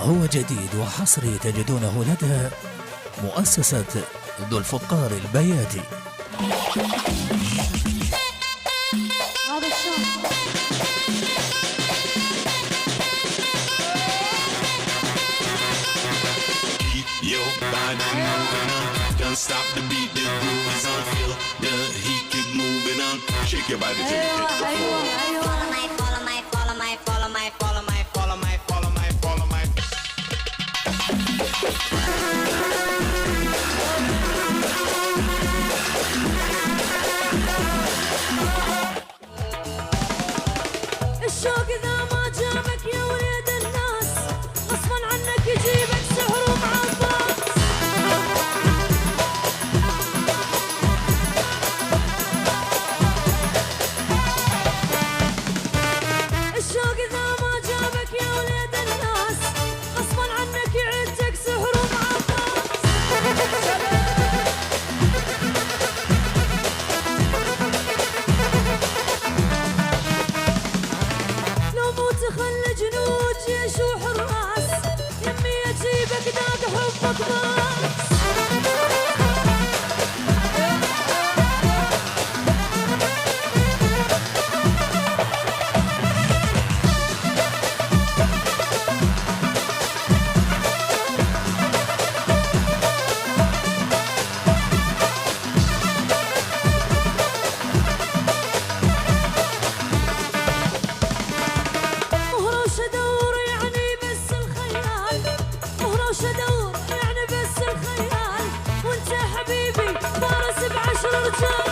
هو جديد وحصري تجدونه لدى مؤسسة ذو الفقار البياتي. هذا الشهر your body moving on, don't stop the beat, the groove is on, feel the heat, keep moving on, shake your body till you hit the floor. أيوة. Follow my, follow my, follow my, follow my, follow my, follow my, follow my, follow my. الشوق إذا ما جابك يا وليد الناس غصبا عنك يجيبك سحر ومعباس. الشوق إذا ما جابك يا وليد الناس غصبا عنك يعدك سحر ومعباس. لو مو تخلي جنود جيش وحراس يمي اجيبك داق حبك باس. مهروش ادور يعني بس الخيال، مهروش ادور يعني بس الخيال، وانت حبيبي فارس ب10 رجال.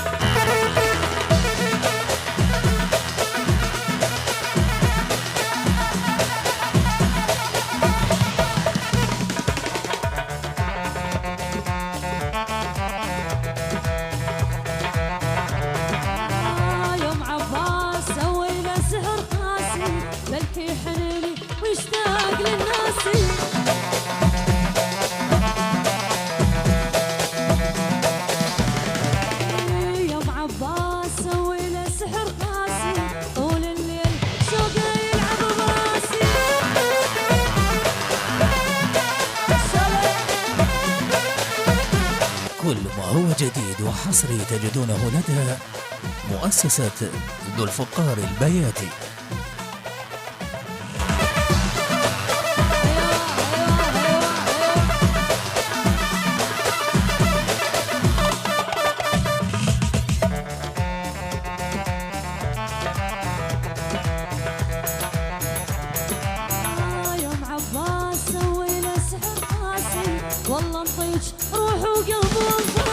يوم عباس سوي له سحر قاسي بلكي حنيني ويشتاق للناسي. يوم عباس سوي له سحر قاسي طول الليل شوقه يلعب براسي. كل ما هو جديد وحصري تجدونه لدى مؤسسة ذو الفقار البياتي. يوم عباس سوي له سحر قاسي والله نطيج روح وقلب